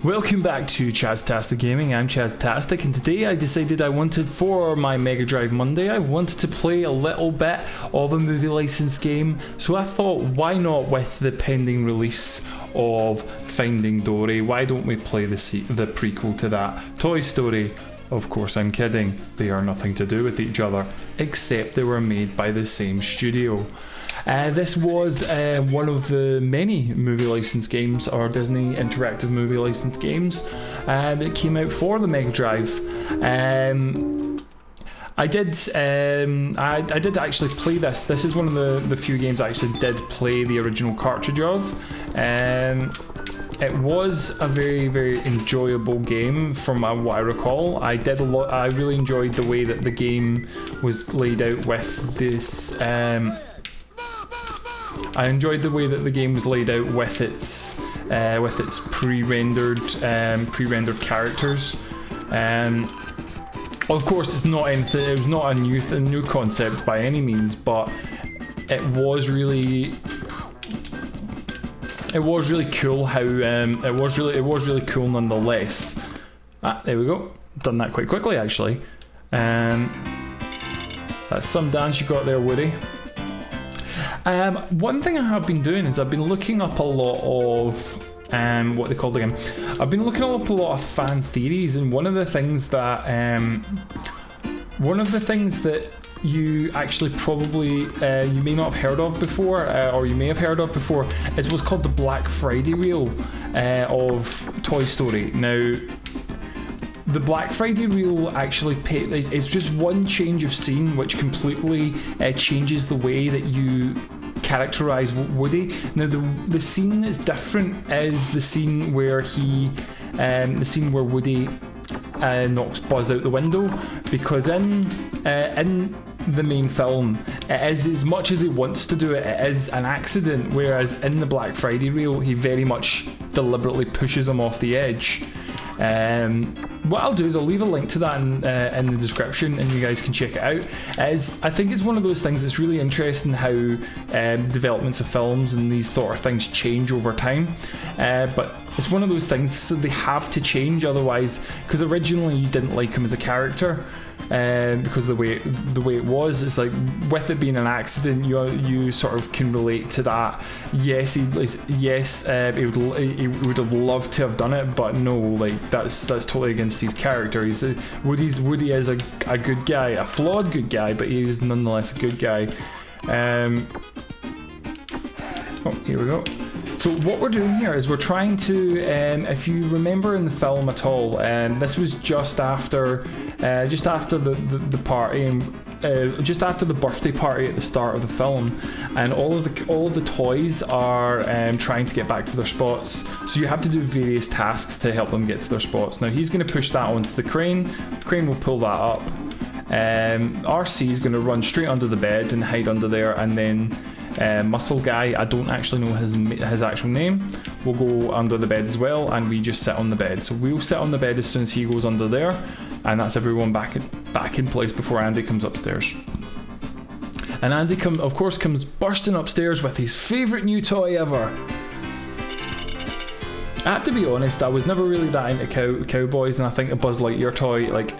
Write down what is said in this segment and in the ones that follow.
Welcome back to Chastastic Gaming. I'm Chastastic, and today I decided I wanted, for my Megadrive Monday, I wanted to play a little bit of a movie license game. So I thought, why not, with the pending release of Finding Dory, why don't we play the prequel to that, Toy Story? Of course I'm kidding, they are nothing to do with each other, except they were made by the same studio. This was one of the many movie license games, or Disney interactive movie license games, that came out for the Megadrive. I did actually play this. This is one of the few games I actually did play the original cartridge of. It was a very, very enjoyable game from what I recall. I really enjoyed the way that the game was laid out with this. I enjoyed the way that the game was laid out with its pre-rendered characters. Of course, it's not anything. It was not a new concept by any means, but it was really cool how it was really cool nonetheless. There we go. Done that quite quickly actually. That's some dance you got there, Woody. One thing I have been doing is I've been looking up a lot of what they called again. I've been looking up a lot of fan theories, and one of the things that you actually probably you may not have heard of before, or you may have heard of before, is what's called the Black Friday reel of Toy Story. Now, the Black Friday reel actually it's just one change of scene which completely changes the way that you characterize Woody. Now the scene that's different is the scene where Woody knocks Buzz out the window, because in the main film, it is, as much as he wants to do it, it is an accident, whereas in the Black Friday reel he very much deliberately pushes him off the edge. What I'll do is I'll leave a link to that in the description, and you guys can check it out. I think it's one of those things that's really interesting how developments of films and these sort of things change over time, but it's one of those things, so they have to change otherwise, because originally you didn't like him as a character. Because the way it was, it's like, with it being an accident, you sort of can relate to that. Yes, he would have loved to have done it, but no, like that's totally against his character. Woody is a good guy, a flawed good guy, but he is nonetheless a good guy. Oh, here we go. So what we're doing here is we're trying to, if you remember in the film at all, this was just after the party, just after the birthday party at the start of the film, and all of the toys are trying to get back to their spots. So you have to do various tasks to help them get to their spots. Now he's going to push that onto the crane. The crane will pull that up. RC is going to run straight under the bed and hide under there, and then Muscle Guy, I don't actually know his actual name, will go under the bed as well, and we just sit on the bed. So we'll sit on the bed as soon as he goes under there, and that's everyone back in place before Andy comes upstairs. And Andy comes bursting upstairs with his favourite new toy ever. I have to be honest, I was never really that into cowboys, and I think a Buzz Lightyear toy, like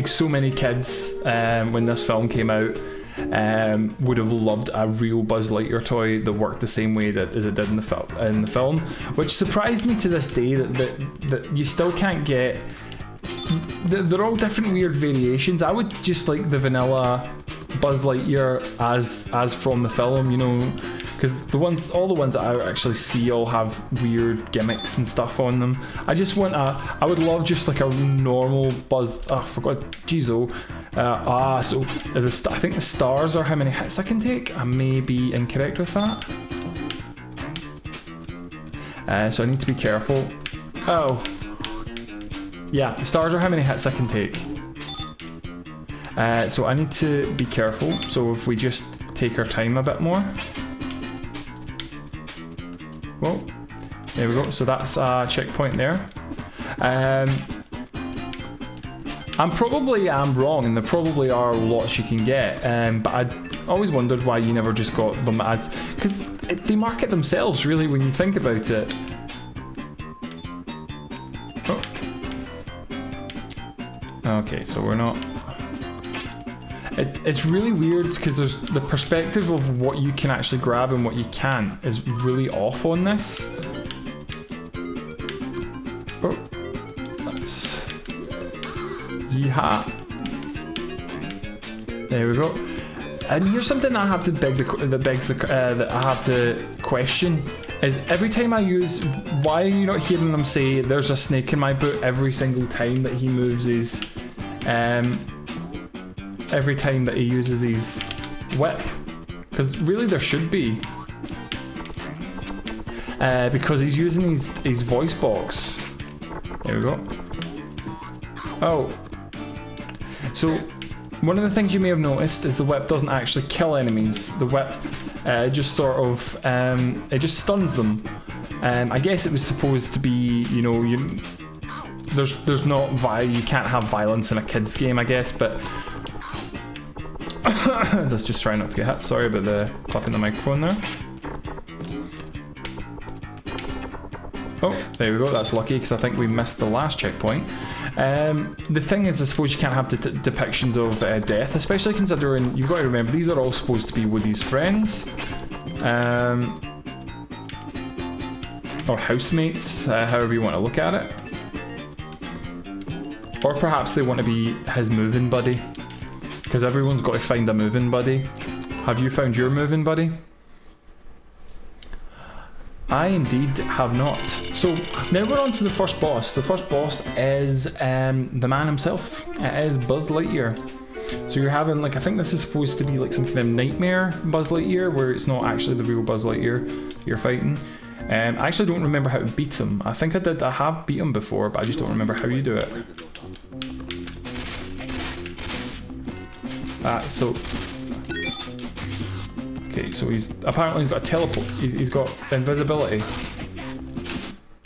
so many kids when this film came out, would have loved a real Buzz Lightyear toy that worked the same way as it did in the film, which surprised me to this day that you still can't get. They're all different weird variations. I would just like the vanilla Buzz Lightyear as from the film, you know, because all the ones that I actually see all have weird gimmicks and stuff on them. I would love just like a normal Buzz. I forgot. Jeez, so I think the stars are how many hits I can take. I may be incorrect with that. So I need to be careful. Oh. Yeah, the stars are how many hits I can take. So I need to be careful. So if we just take our time a bit more. Well, there we go. So that's a checkpoint there. I probably am wrong, and there probably are lots you can get. But I always wondered why you never just got them as, because they market themselves really when you think about it. Okay, so we're not... It's really weird because there's the perspective of what you can actually grab and what you can't is really off on this. Oh, nice. Yeehaw. There we go. And here's something I have to that I have to question is every time I use, why are you not hearing them say there's a snake in my boot every single time that he moves his every time that he uses his whip? Because really there should be. Because he's using his voice box. There we go. Oh. So one of the things you may have noticed is the whip doesn't actually kill enemies. The whip just sort of, it just stuns them. I guess it was supposed to be, you know, there's not you can't have violence in a kid's game, I guess, but let's just try not to get hit. Sorry about the clapping the microphone there. Oh, there we go. That's lucky because I think we missed the last checkpoint. The thing is, I suppose you can't have depictions of death, especially considering you've got to remember these are all supposed to be Woody's friends, or housemates, however you want to look at it, or perhaps they want to be his moving buddy, because everyone's got to find a moving buddy. Have you found your moving buddy? I indeed have not. So now we're on to the first boss. The first boss is the man himself. It is Buzz Lightyear. So you're having, like, I think this is supposed to be like some kind of nightmare Buzz Lightyear, where it's not actually the real Buzz Lightyear you're fighting. I actually don't remember how to beat him. I think I have beat him before, but I just don't remember how you do it. So... Okay, so he's got a teleport. He's got invisibility.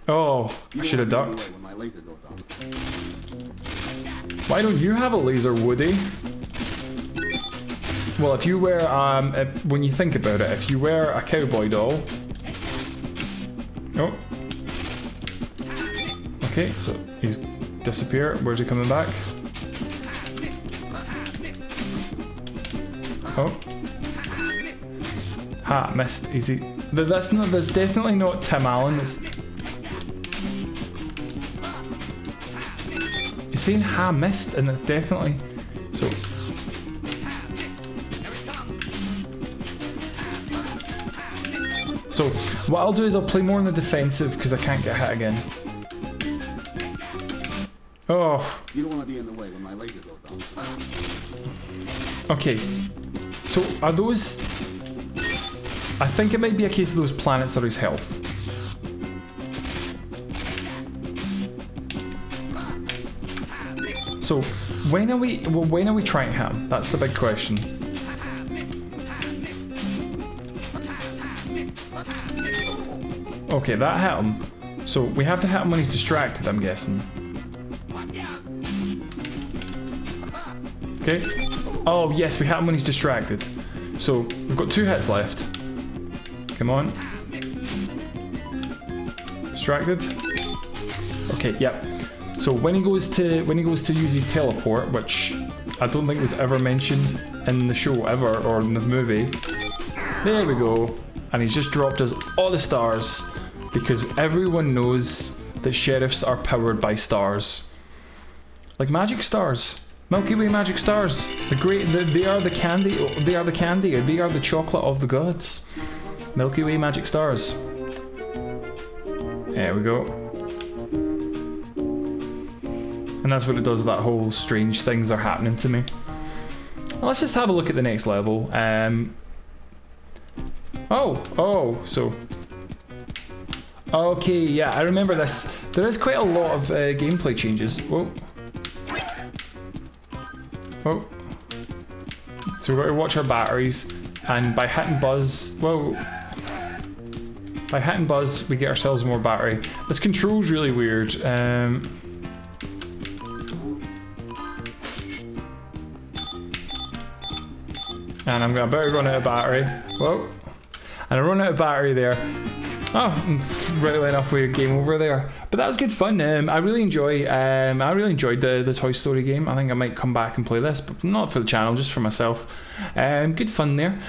Oh, I should have ducked. Why don't you have a laser, Woody? Well, if you wear, when you think about it, if you wear a cowboy doll. Oh. Okay, so he's disappeared. Where's he coming back? Oh. Ha, missed. Easy. That's definitely not Tim Allen. You're saying ha, missed, and it's definitely so. So what I'll do is I'll play more on the defensive because I can't get hit again. Oh. You don't want to be in the way when my leg goes down. Okay. So are those? I think it might be a case of those planets are his health. So when are we trying to hit him? That's the big question. Okay, that hit him. So we have to hit him when he's distracted, I'm guessing. Okay. Oh yes, we hit him when he's distracted. So we've got 2 hits left. Come on. Distracted. Okay, yep. So when he goes to use his teleport, which I don't think was ever mentioned in the show ever or in the movie. There we go. And he's just dropped us all the stars because everyone knows that sheriffs are powered by stars. Like magic stars. Milky Way magic stars. They are the candy, or they are the chocolate of the gods. Milky Way magic stars. There we go. And that's what it does, that whole strange things are happening to me. Well, let's just have a look at the next level. So... Okay, yeah, I remember this. There is quite a lot of gameplay changes. Whoa. Whoa. So we've got to watch our batteries. And by hitting Buzz... Whoa. By hitting Buzz, we get ourselves more battery. This control's really weird. And I'm about to run out of battery. Whoa. And I run out of battery there. Oh, rightly enough, we're game over there. But that was good fun. I really enjoyed the Toy Story game. I think I might come back and play this, but not for the channel, just for myself. Good fun there.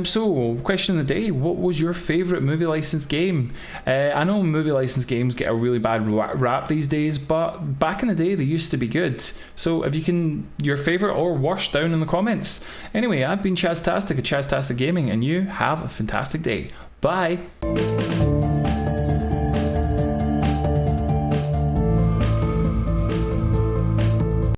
So, question of the day: what was your favourite movie licensed game? I know movie licensed games get a really bad rap these days, but back in the day they used to be good. So, if you can, your favourite or worst, down in the comments. Anyway, I've been Chastastic of Chastastic Gaming, and you have a fantastic day. Bye.